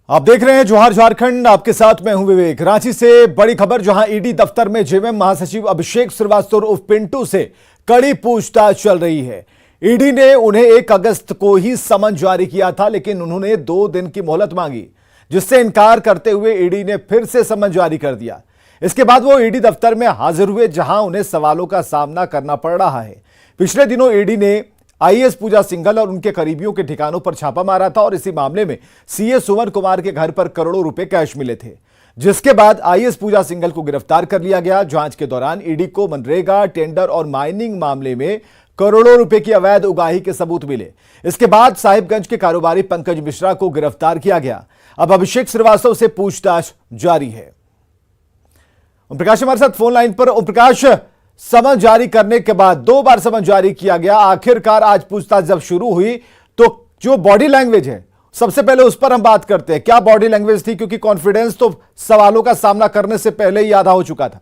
आप देख रहे हैं जोहार झारखंड, आपके साथ मैं हूं विवेक। रांची से बड़ी खबर, जहां ईडी दफ्तर में जेएमएम महासचिव अभिषेक श्रीवास्तव उर्फ पिंटू से कड़ी पूछताछ चल रही है। ईडी ने उन्हें 1 अगस्त को ही समन जारी किया था, लेकिन उन्होंने 2 दिन की मोहलत मांगी, जिससे इनकार करते हुए ईडी ने फिर से समन जारी कर दिया। इसके बाद वो ईडी दफ्तर में हाजिर हुए, जहां उन्हें सवालों का सामना करना पड़ रहा है। पिछले दिनों ईडी ने आईएएस पूजा सिंघल और उनके करीबियों के ठिकानों पर छापा मारा था और इसी मामले में सीए सुमन कुमार के घर पर करोड़ों रुपए कैश मिले थे, जिसके बाद आईएएस पूजा सिंघल को गिरफ्तार कर लिया गया। जांच के दौरान ईडी को मनरेगा, टेंडर और माइनिंग मामले में करोड़ों रुपए की अवैध उगाही के सबूत मिले। इसके बाद साहिबगंज के कारोबारी पंकज मिश्रा को गिरफ्तार किया गया। अब अभिषेक श्रीवास्तव से पूछताछ जारी है। ओम प्रकाश हमारे साथ फोन लाइन पर। ओम प्रकाश, समन जारी करने के बाद 2 बार समन जारी किया गया, आखिरकार आज पूछताछ जब शुरू हुई तो जो बॉडी लैंग्वेज है, सबसे पहले उस पर हम बात करते हैं। क्या बॉडी लैंग्वेज थी, क्योंकि कॉन्फिडेंस तो सवालों का सामना करने से पहले ही आधा हो चुका था।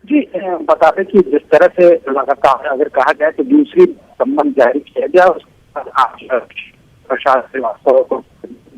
जी, बता दें कि जिस तरह से लगातार अगर कहा जाए तो दूसरी समन जारी किया गया, प्रशांत श्रीवास्तव को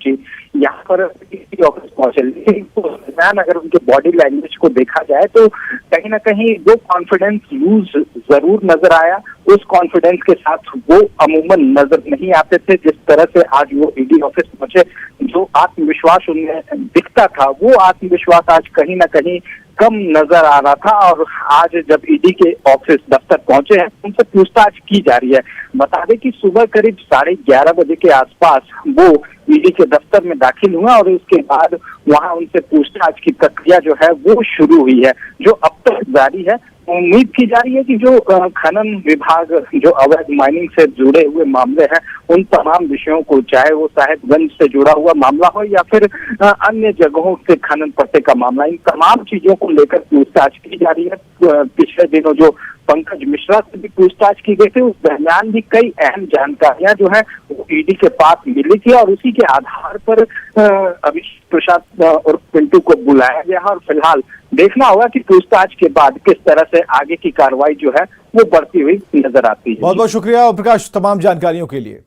जी यहाँ पर ऑफिस पहुंचे, लेकिन तो दरमियान अगर उनके बॉडी लैंग्वेज को देखा जाए तो कहीं ना कहीं वो कॉन्फिडेंस लूज जरूर नजर आया। उस कॉन्फिडेंस के साथ वो अमूमन नजर नहीं आते थे जिस तरह से आज वो ईडी ऑफिस पहुंचे। जो आत्मविश्वास उनमें दिखता था, वो आत्मविश्वास आज कहीं ना कहीं कम नजर आ रहा था। और आज जब ईडी के ऑफिस दफ्तर पहुंचे हैं, उनसे पूछताछ की जा रही है। बता दें कि सुबह करीब 11:30 बजे के आसपास वो ईडी के दफ्तर में दाखिल हुआ और उसके बाद वहां उनसे पूछताछ की प्रक्रिया जो है वो शुरू हुई है, जो अब तक जारी है। उम्मीद की जा रही है कि जो खनन विभाग जो अवैध माइनिंग से जुड़े हुए मामले हैं, उन तमाम विषयों को, चाहे वो साहिबगंज से जुड़ा हुआ मामला हो या फिर अन्य जगहों से खनन पट्टे का मामला, इन तमाम चीजों को लेकर पूछताछ की जा रही है। पिछले दिनों जो पंकज मिश्रा से भी पूछताछ की गई थी, उस दरमियान भी कई अहम जानकारियां जो है वो ईडी के पास मिली थी और उसी के आधार पर अभिषेक प्रसाद और पिंटू को बुलाया गया। और फिलहाल देखना होगा कि पूछताछ के बाद किस तरह से आगे की कार्रवाई जो है वो बढ़ती हुई नजर आती है। बहुत बहुत शुक्रिया ओम प्रकाश तमाम जानकारियों के लिए।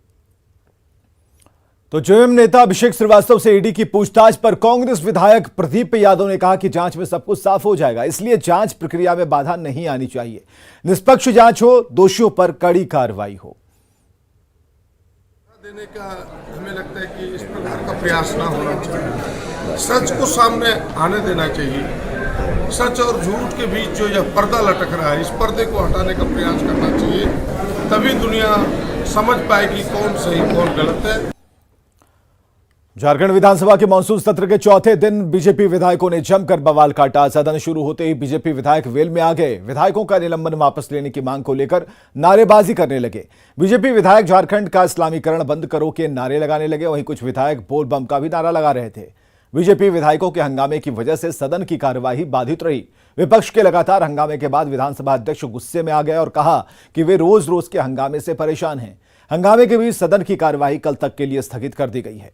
तो जेएमएम नेता अभिषेक श्रीवास्तव से ईडी की पूछताछ पर कांग्रेस विधायक प्रदीप यादव ने कहा कि जांच में सब कुछ साफ हो जाएगा, इसलिए जांच प्रक्रिया में बाधा नहीं आनी चाहिए। निष्पक्ष जांच हो, दोषियों पर कड़ी कार्रवाई हो। देने का हमें लगता है कि इस प्रकार का प्रयास ना होना चाहिए। सच को सामने आने देना चाहिए। सच और झूठ के बीच जो यह पर्दा लटक रहा है, इस पर्दे को हटाने का प्रयास करना चाहिए। तभी दुनिया समझ पाएगी कौन सही कौन गलत है। झारखंड विधानसभा के मानसून सत्र के चौथे दिन बीजेपी विधायकों ने जमकर बवाल काटा। सदन शुरू होते ही बीजेपी विधायक वेल में आ गए। विधायकों का निलंबन वापस लेने की मांग को लेकर नारेबाजी करने लगे। बीजेपी विधायक झारखंड का इस्लामीकरण बंद करो के नारे लगाने लगे। वहीं कुछ विधायक बोल बम का भी नारा लगा रहे थे। बीजेपी विधायकों के हंगामे की वजह से सदन की कार्यवाही बाधित रही। विपक्ष के लगातार हंगामे के बाद विधानसभा अध्यक्ष गुस्से में आ गए और कहा कि वे रोज रोज के हंगामे से परेशान हैं। हंगामे के बीच सदन की कार्यवाही कल तक के लिए स्थगित कर दी गई है।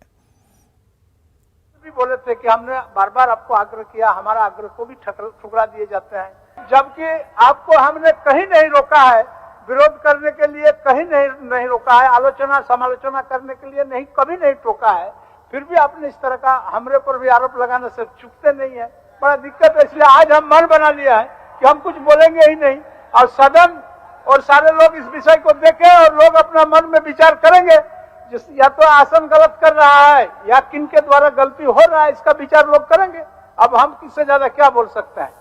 बोले थे कि हमने बार बार आपको आग्रह किया, हमारा आग्रह को भी ठुकरा दिए जाते हैं, जबकि आपको हमने कहीं नहीं रोका है, विरोध करने के लिए कहीं नहीं रोका है, आलोचना समालोचना करने के लिए नहीं, कभी नहीं टोका है। फिर भी आपने इस तरह का हमरे पर भी आरोप लगाने से चुकते नहीं है। बड़ा दिक्कत है। इसलिए आज हम मन बना लिया है कि हम कुछ बोलेंगे ही नहीं और सदन और सारे लोग इस विषय को देखें और लोग अपना मन में विचार करेंगे। या तो आसन गलत कर रहा है या किनके द्वारा गलती हो रहा है, इसका विचार लोग करेंगे। अब हम किससे ज्यादा क्या बोल सकते हैं।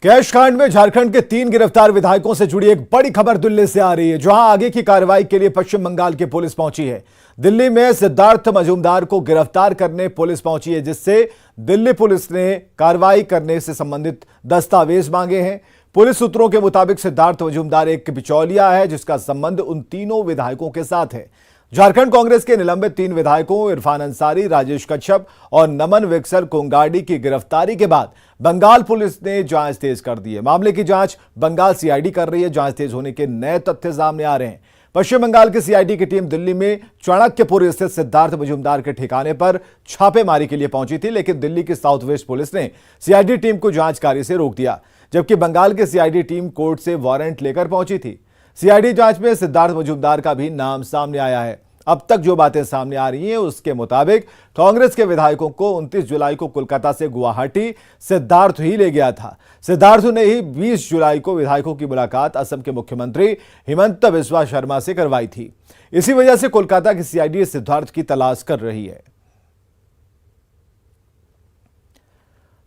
कैश कांड में झारखंड के 3 गिरफ्तार विधायकों से जुड़ी एक बड़ी खबर दिल्ली से आ रही है, जहां आगे की कार्रवाई के लिए पश्चिम बंगाल की पुलिस पहुंची है। दिल्ली में सिद्धार्थ मजूमदार को गिरफ्तार करने पुलिस पहुंची है, जिससे दिल्ली पुलिस ने कार्रवाई करने से संबंधित दस्तावेज मांगे हैं। पुलिस सूत्रों के मुताबिक सिद्धार्थ मजूमदार एक बिचौलिया है, जिसका संबंध उन तीनों विधायकों के साथ है। झारखंड कांग्रेस के निलंबित 3 विधायकों इरफान अंसारी, राजेश कच्छप और नमन विक्सर कोंगाडी की गिरफ्तारी के बाद बंगाल पुलिस ने जांच तेज कर दी है। मामले की जांच बंगाल सीआईडी कर रही है। जांच तेज होने के नए तथ्य सामने आ रहे हैं। पश्चिम बंगाल की सीआईडी की टीम दिल्ली में चाणक्यपुर स्थित सिद्धार्थ मजूमदार के ठिकाने पर छापेमारी के लिए पहुंची थी, लेकिन दिल्ली की साउथ वेस्ट पुलिस ने सीआईडी टीम को जांच कार्य से रोक दिया, जबकि बंगाल की सीआईडी टीम कोर्ट से वारंट लेकर पहुंची थी। सीआईडी जांच में सिद्धार्थ मजूमदार का भी नाम सामने आया है। अब तक जो बातें सामने आ रही हैं उसके मुताबिक कांग्रेस के विधायकों को 29 जुलाई को कोलकाता से गुवाहाटी सिद्धार्थ ही ले गया था। सिद्धार्थ ने ही 20 जुलाई को विधायकों की मुलाकात असम के मुख्यमंत्री हिमंत बिस्वा शर्मा से करवाई थी। इसी वजह से कोलकाता की सीआईडी सिद्धार्थ की तलाश कर रही है।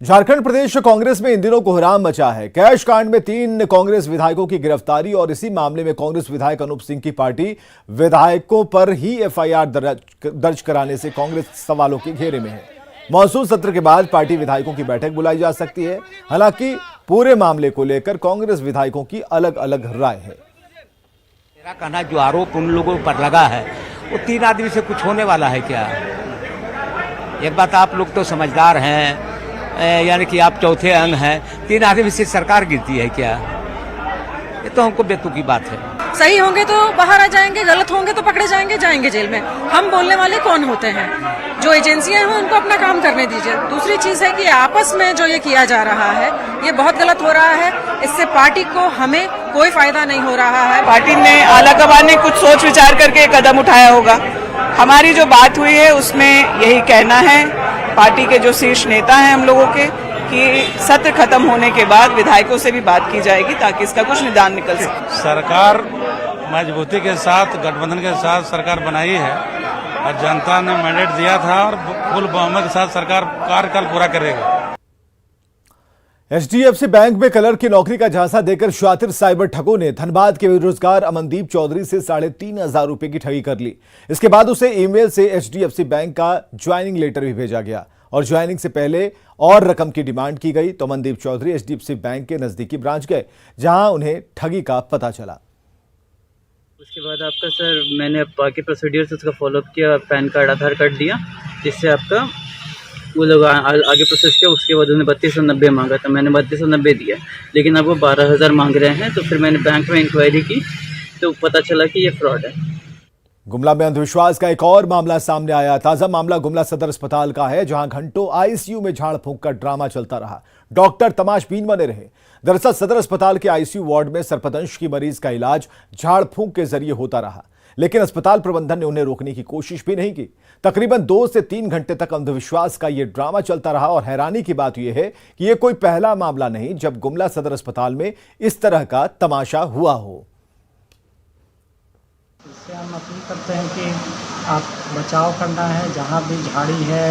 झारखंड प्रदेश कांग्रेस में इन दिनों कोहराम मचा है। कैश कांड में 3 कांग्रेस विधायकों की गिरफ्तारी और इसी मामले में कांग्रेस विधायक अनूप सिंह की पार्टी विधायकों पर ही एफआईआर दर्ज कराने से कांग्रेस सवालों के घेरे में है। मॉनसून सत्र के बाद पार्टी विधायकों की बैठक बुलाई जा सकती है। हालांकि पूरे मामले को लेकर कांग्रेस विधायकों की अलग अलग राय है। मेरा कहना जो आरोप उन लोगों पर लगा है वो 3 आदमी से कुछ होने वाला है क्या? एक बात आप लोग तो समझदार हैं, यानी कि आप चौथे अंग हैं, 3 आदमी से सरकार गिरती है क्या? ये तो हमको बेतुकी बात है। सही होंगे तो बाहर आ जाएंगे, गलत होंगे तो पकड़े जाएंगे, जाएंगे जेल में। हम बोलने वाले कौन होते हैं? जो एजेंसियां हैं उनको अपना काम करने दीजिए। दूसरी चीज है कि आपस में जो ये किया जा रहा है ये बहुत गलत हो रहा है। इससे पार्टी को हमें कोई फायदा नहीं हो रहा है। पार्टी ने आलाकमान ने कुछ सोच विचार करके कदम उठाया होगा। हमारी जो बात हुई है उसमें यही कहना है पार्टी के जो शीर्ष नेता हैं हम लोगों के कि सत्र खत्म होने के बाद विधायकों से भी बात की जाएगी ताकि इसका कुछ निदान निकल सके। सरकार मजबूती के साथ गठबंधन के साथ सरकार बनाई है और जनता ने मैंडेट दिया था और फुल बहुमत के साथ सरकार कार्यकाल पूरा करेगी। एचडीएफसी बैंक में क्लर्क की नौकरी का झांसा देकर शातिर साइबर ठगों ने धनबाद के बेरोजगार अमनदीप चौधरी से 3,500 रुपए की ठगी कर ली। इसके बाद उसे ईमेल से एचडीएफसी बैंक का ज्वाइनिंग लेटर भी भेजा गया और ज्वाइनिंग से पहले और रकम की डिमांड की गई। तो अमनदीप चौधरी एचडीएफसी बैंक के नजदीकी ब्रांच गए जहां उन्हें ठगी का पता चला। उसके बाद आपका सर मैंने बाकी प्रोसीडियर्स उसका फॉलोअप किया, पैन कार्ड आधार कार्ड दिया, जिससे आपका वो लोग आगे प्रोसेस किया। उसके बाद उन्होंने 3290 मांगा था, मैंने 3290 दिया, लेकिन अब वो 12,000 मांग रहे हैं। तो फिर मैंने बैंक में इंक्वायरी की तो पता चला कि ये फ्रॉड है। गुमला में अंधविश्वास का एक और मामला सामने आया। ताजा मामला गुमला सदर अस्पताल का है जहां घंटों आईसीयू में झाड़ फूंक का ड्रामा चलता रहा। डॉक्टर तमाशबीन बने रहे। दरअसल सदर अस्पताल के आईसीयू वार्ड में सर्पदंश की मरीज का इलाज झाड़ फूंक के जरिए होता रहा, लेकिन अस्पताल प्रबंधन ने उन्हें रोकने की कोशिश भी नहीं की। तकरीबन 2 से 3 घंटे तक अंधविश्वास का यह ड्रामा चलता रहा और हैरानी की बात यह है कि यह कोई पहला मामला नहीं जब गुमला सदर अस्पताल में इस तरह का तमाशा हुआ हो। इससे हम अपील करते हैं कि आप बचाव करना है। जहाँ भी झाड़ी है,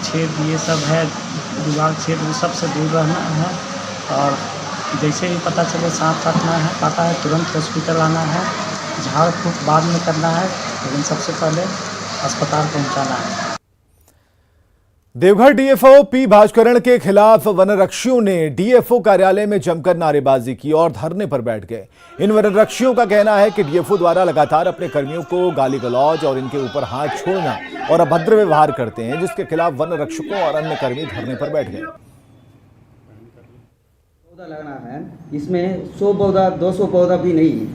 छेद ये सब है, दीवार छेद, वो सबसे दूर रहना है। और जैसे ही पता चले सांप काटा है तुरंत हॉस्पिटल आना है। झाड़ फूंक बाद में करना है, लेकिन सबसे पहले अस्पताल पहुंचाना है। देवघर डीएफओ पी भास्करण के खिलाफ वनरक्षियों ने डीएफओ कार्यालय में जमकर नारेबाजी की और धरने पर बैठ गए। इन वनरक्षियों का कहना है कि डीएफओ द्वारा लगातार अपने कर्मियों को गाली गलौज और इनके ऊपर हाथ छोड़ना और अभद्र व्यवहार करते हैं, जिसके खिलाफ वनरक्षकों और अन्य कर्मी धरने पर बैठ गए। पौधा लगाना है, इसमें 100 पौधा 200 पौधा भी नहीं है।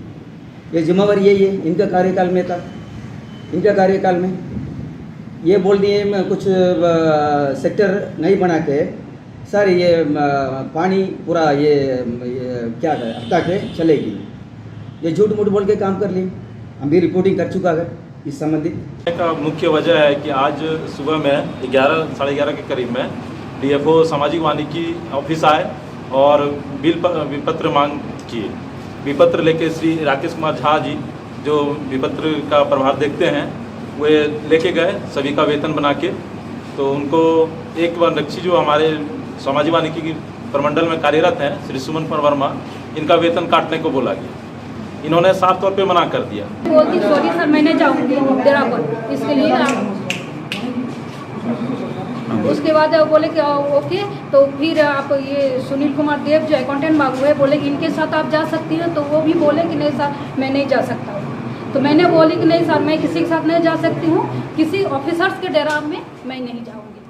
ये जिम्मेवारी यही है, इनका कार्यकाल में था। इनका कार्यकाल में ये बोल दिए मैं कुछ सेक्टर नहीं बना के सर ये पानी पूरा ये क्या है हटा के चलेगी। ये झूठ मूठ बोल के काम कर लिए। हम भी रिपोर्टिंग कर चुका है इस संबंधित। का मुख्य वजह है कि आज सुबह में 11 साढ़े 11 के करीब में डीएफओ सामाजिक वानिकी ऑफिस आए और विपत्र मांग किए। विपत्र लेके श्री राकेश कुमार झा जी जो विपत्र का प्रभार देखते हैं वे लेके गए सभी का वेतन बना के। तो उनको एक वनरक्षी जो हमारे सामाजिक वानिकी की प्रमंडल में कार्यरत हैं श्री सुमन वर्मा, इनका वेतन काटने को बोला गया। इन्होंने साफ तौर पे मना कर दिया। बोलती सॉरी सर मैं नहीं जाऊँगी डेरा पर, इसके लिए उसके बाद वो बोले कि ओके। तो फिर आप ये सुनील कुमार देव जो अकाउंटेंट बाबू है बोले कि इनके साथ आप जा सकती हैं। तो वो भी बोले कि नहीं सर मैं नहीं जा सकता हूँ। तो मैंने बोली कि नहीं सर मैं किसी के साथ नहीं जा सकती हूँ, किसी ऑफिसर्स के डेरा में मैं नहीं जाऊँगी।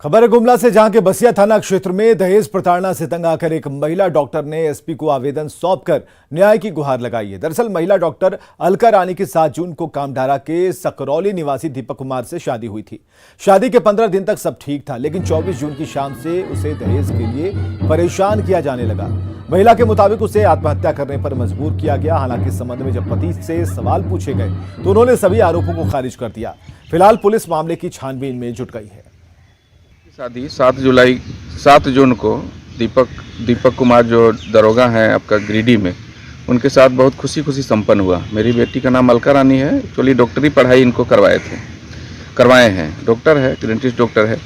खबर है गुमला से, जहां के बसिया थाना क्षेत्र में दहेज प्रताड़ना से तंग आकर एक महिला डॉक्टर ने एसपी को आवेदन सौंपकर न्याय की गुहार लगाई है। दरअसल महिला डॉक्टर अलका रानी की 7 जून को कामडारा के सकरौली निवासी दीपक कुमार से शादी हुई थी। शादी के 15 दिन तक सब ठीक था, लेकिन 24 जून की शाम से उसे दहेज के लिए परेशान किया जाने लगा। महिला के मुताबिक उसे आत्महत्या करने पर मजबूर किया गया। हालांकि इस संबंध में जब पति से सवाल पूछे गए तो उन्होंने सभी आरोपों को खारिज कर दिया। फिलहाल पुलिस मामले की छानबीन में जुट गई है। शादी 7 जून को दीपक कुमार जो दरोगा हैं आपका गिरिडीह में, उनके साथ बहुत खुशी संपन्न हुआ। मेरी बेटी का नाम अलका रानी है। एक्चुअली डॉक्टरी पढ़ाई इनको करवाए हैं। डॉक्टर है, डेंटिस्ट डॉक्टर है।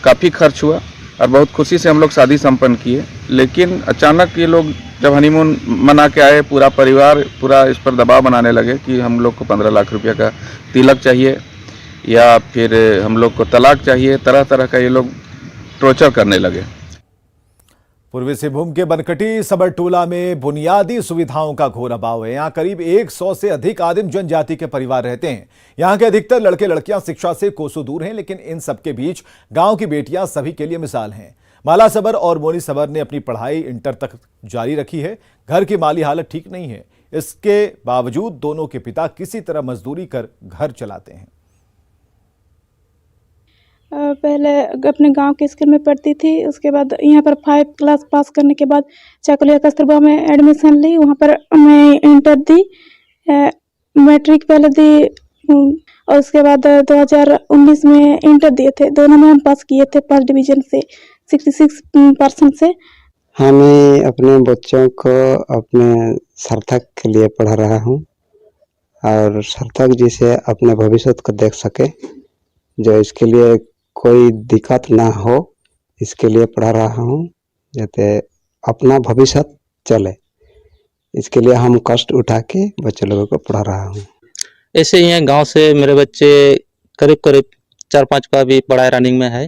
काफ़ी खर्च हुआ और बहुत खुशी से हम लोग शादी संपन्न किए। लेकिन अचानक ये लोग जब हनीमून मना के आए, पूरा परिवार इस पर दबाव बनाने लगे कि हम लोग को 15 लाख रुपया का तिलक चाहिए या फिर हम लोग को तलाक चाहिए। तरह तरह का ये लोग टॉर्चर करने लगे। पूर्वी सिंहभूम के बनकटी सबड़ टोला में बुनियादी सुविधाओं का घोर अभाव है। यहाँ करीब 100 से अधिक आदिम जनजाति के परिवार रहते हैं। यहाँ के अधिकतर लड़के लड़कियां शिक्षा से कोसों दूर हैं, लेकिन इन सबके बीच गांव की बेटियां सभी के लिए मिसाल हैं। माला सबर और मोनी सबर ने अपनी पढ़ाई इंटर तक जारी रखी है। घर की माली हालत ठीक नहीं है, इसके बावजूद दोनों के पिता किसी तरह मजदूरी कर घर चलाते हैं। पहले अपने गांव के स्कूल में पढ़ती थी, उसके बाद यहाँ पर 5 क्लास पास करने के बाद चाकुलिया कस्तूरबा में एडमिशन ली। वहाँ पर मैं इंटर दी, मैट्रिक पहले दी और उसके बाद 2019 में इंटर दिए थे। दोनों में हम पास किए थे फर्स्ट डिवीजन से 66% से। हाँ, मैं अपने बच्चों को अपने सार्थक के लिए पढ़ा रहा हूँ और सार्थक जी से अपने भविष्य को देख सके, जो इसके लिए कोई दिक्कत ना हो, इसके लिए पढ़ा रहा हूँ, जाते अपना भविष्य चले। इसके लिए हम कष्ट उठा के बच्चे लोगों को पढ़ा रहा हूँ। ऐसे ही है, गांव से मेरे बच्चे करीब 4-5 का भी पढ़ाई रनिंग में है।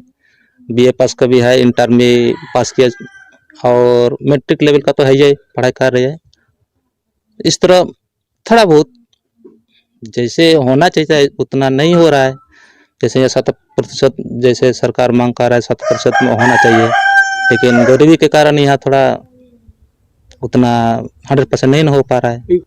बीए पास का भी है, इंटर में पास किया और मैट्रिक लेवल का तो है ही, पढ़ाई कर रहे हैं। इस तरह थोड़ा बहुत जैसे होना चाहिए उतना नहीं हो रहा है। जैसे 7% जैसे सरकार मांग कर रहा है 7% में होना चाहिए, लेकिन गरीबी के कारण यहाँ थोड़ा उतना 100% नहीं हो पा रहा है।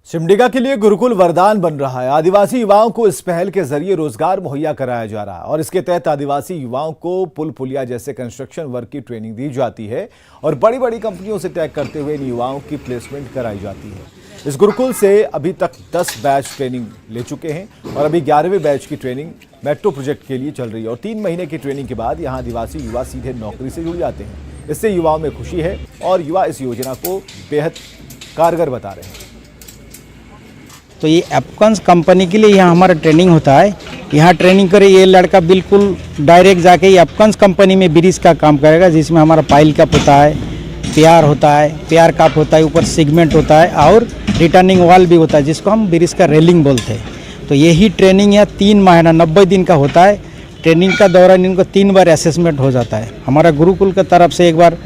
सिमडेगा के लिए गुरुकुल वरदान बन रहा है। आदिवासी युवाओं को इस पहल के जरिए रोजगार मुहैया कराया जा रहा है और इसके तहत आदिवासी युवाओं को पुल पुलिया जैसे कंस्ट्रक्शन वर्क की ट्रेनिंग दी जाती है और बड़ी बड़ी कंपनियों से तय करते हुए इन युवाओं की प्लेसमेंट कराई जाती है। इस गुरुकुल से अभी तक 10 बैच ट्रेनिंग ले चुके हैं और अभी 11वें बैच की ट्रेनिंग मेट्रो प्रोजेक्ट के लिए चल रही है और 3 महीने की ट्रेनिंग के बाद यहाँ आदिवासी युवा सीधे नौकरी से जुड़ जाते हैं। इससे युवाओं में खुशी है और युवा इस योजना को बेहद कारगर बता रहे हैं। तो ये एपकॉन्स कंपनी के लिए यहाँ हमारा ट्रेनिंग होता है। यहाँ ट्रेनिंग करे ये लड़का बिल्कुल डायरेक्ट जाके ये एपकॉन्स कंपनी में ब्रिज का काम करेगा, जिसमें हमारा पाइल कप होता है, प्यार होता है, प्यार कप होता है, ऊपर सेगमेंट होता है और रिटर्निंग वॉल भी होता है, जिसको हम ब्रिज का रेलिंग बोलते हैं। तो यही ट्रेनिंग यहाँ 3 महीना 90 दिन का होता है। ट्रेनिंग का दौरान इनको 3 बार असेसमेंट हो जाता है। हमारा गुरुकुल की तरफ से एक बार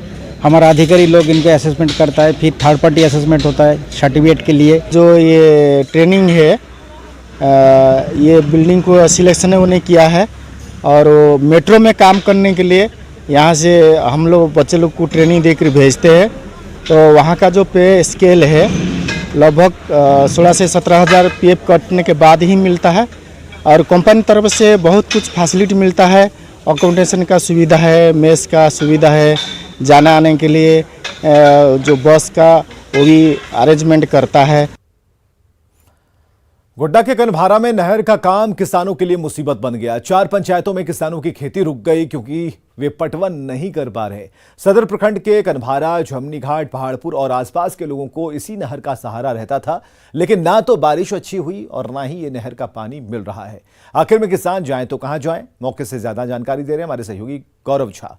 हमारा अधिकारी लोग इनको असेसमेंट करता है, फिर थर्ड पार्टी असेसमेंट होता है सर्टिफिकेट के लिए। जो ये ट्रेनिंग है ये बिल्डिंग को सिलेक्शन उन्हें किया है और वो मेट्रो में काम करने के लिए यहाँ से हम लोग बच्चे लोग को ट्रेनिंग देकर भेजते हैं। तो वहाँ का जो पे स्केल है लगभग 16 से 17 हज़ार PF कटने के बाद ही मिलता है और कंपनी तरफ से बहुत कुछ फैसिलिटी मिलता है। अकोमोडेशन का सुविधा है, मेस का सुविधा है, जाने आने के लिए जो बस का वो भी अरेंजमेंट करता है। गोड्डा के कनभारा में नहर का काम किसानों के लिए मुसीबत बन गया। 4 पंचायतों में किसानों की खेती रुक गई क्योंकि वे पटवन नहीं कर पा रहे। सदर प्रखंड के कनभारा, झमनी घाट, पहाड़पुर और आसपास के लोगों को इसी नहर का सहारा रहता था, लेकिन ना तो बारिश अच्छी हुई और ना ही ये नहर का पानी मिल रहा है। आखिर में किसान जाएं तो कहां जाएं? मौके से ज्यादा जानकारी दे रहे हैं हमारे सहयोगी गौरव झा।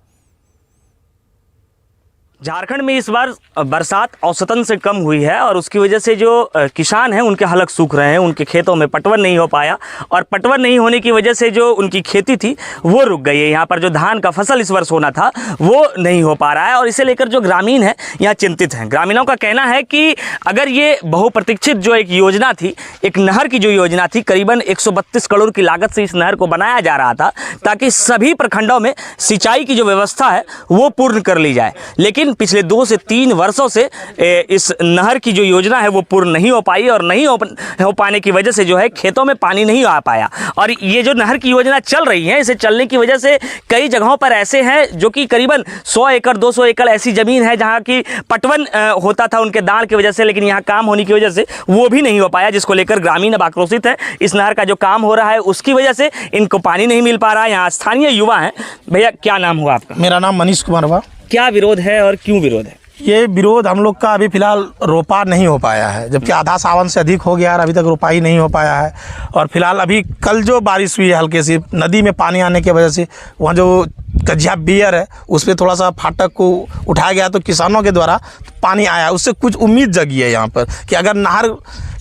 झारखंड में इस बार बरसात औसतन से कम हुई है और उसकी वजह से जो किसान हैं उनके हलक सूख रहे हैं, उनके खेतों में पटवन नहीं हो पाया और पटवन नहीं होने की वजह से जो उनकी खेती थी वो रुक गई है। यहाँ पर जो धान का फसल इस वर्ष होना था वो नहीं हो पा रहा है और इसे लेकर जो ग्रामीण हैं यहाँ चिंतित हैं। ग्रामीणों का कहना है कि अगर ये बहुप्रतीक्षित जो एक योजना थी, एक नहर की जो योजना थी, करीबन 132 करोड़ की लागत से इस नहर को बनाया जा रहा था ताकि सभी प्रखंडों में सिंचाई की जो व्यवस्था है वो पूर्ण कर ली जाए, लेकिन पिछले 2 से 3 वर्षों से इस नहर की जो योजना है वो पूर्ण नहीं हो पाई और नहीं हो पाने की वजह से जो है खेतों में पानी नहीं आ पाया। और ये जो नहर की योजना चल रही है, इसे चलने की वजह से कई जगहों पर ऐसे हैं जो कि करीबन 100 एकड़ 200 एकड़ ऐसी ज़मीन है जहाँ की पटवन होता था उनके दान की वजह से, लेकिन यहाँ काम होने की वजह से वो भी नहीं हो पाया, जिसको लेकर ग्रामीण अब आक्रोशित है। इस नहर का जो काम हो रहा है उसकी वजह से इनको पानी नहीं मिल पा रहा है। यहाँ स्थानीय युवा हैं। भैया क्या नाम हुआ आपका? मेरा नाम मनीष कुमार हुआ। क्या विरोध है और क्यों विरोध है? ये विरोध हम लोग का अभी फिलहाल रोपा नहीं हो पाया है, जबकि आधा सावन से अधिक हो गया और अभी तक रोपाई नहीं हो पाया है। और फिलहाल अभी कल जो बारिश हुई है हल्के सी, नदी में पानी आने की वजह से वहाँ जो कजिया बियर है उस पर थोड़ा सा फाटक को उठाया गया तो किसानों के द्वारा पानी आया, उससे कुछ उम्मीद जगी है यहाँ पर कि अगर नहर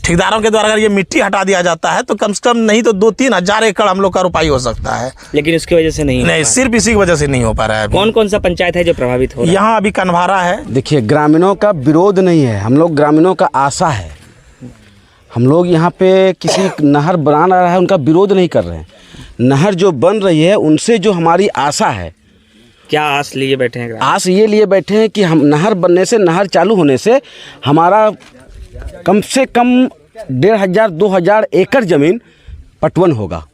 ठेकेदारों के द्वारा अगर ये मिट्टी हटा दिया जाता है तो कम से कम नहीं तो 2-3 हज़ार एकड़ हम लोग का रोपाई हो सकता है, लेकिन इसकी वजह से नहीं सिर्फ इसी की वजह से नहीं हो पा रहा है। कौन कौन सा पंचायत है जो प्रभावित हो रहा है? यहाँ अभी कन्हारा है। देखिए, ग्रामीणों का विरोध नहीं है, हम लोग ग्रामीणों का आशा है। हम लोग यहाँ पे किसी नहर बना रहा है उनका विरोध नहीं कर रहे हैं, नहर जो बन रही है उनसे जो हमारी आशा है। क्या आस लिए बैठे हैं? आस ये लिए बैठे हैं कि हम नहर बनने से, नहर चालू होने से हमारा कम से कम 1500-2000 एकड़ ज़मीन पटवन होगा।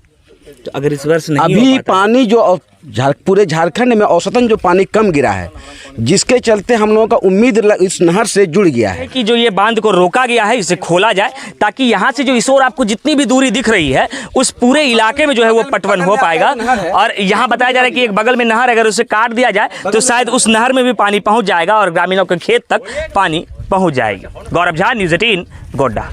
तो अगर इस वर्ष नहीं अभी पानी जो पूरे झारखंड में औसतन जो पानी कम गिरा है, जिसके चलते हम लोगों का उम्मीद इस नहर से जुड़ गया है कि जो ये बांध को रोका गया है इसे खोला जाए ताकि यहाँ से जो इस ओर आपको जितनी भी दूरी दिख रही है उस पूरे इलाके में जो है वो पटवन हो पाएगा। और यहाँ बताया जा रहा है कि एक बगल में नहर, अगर उसे काट दिया जाए तो शायद उस नहर में भी पानी पहुँच जाएगा और ग्रामीणों के खेत तक पानी पहुँच जाएगी। गौरव झा, न्यूज़ 18, गोड्डा।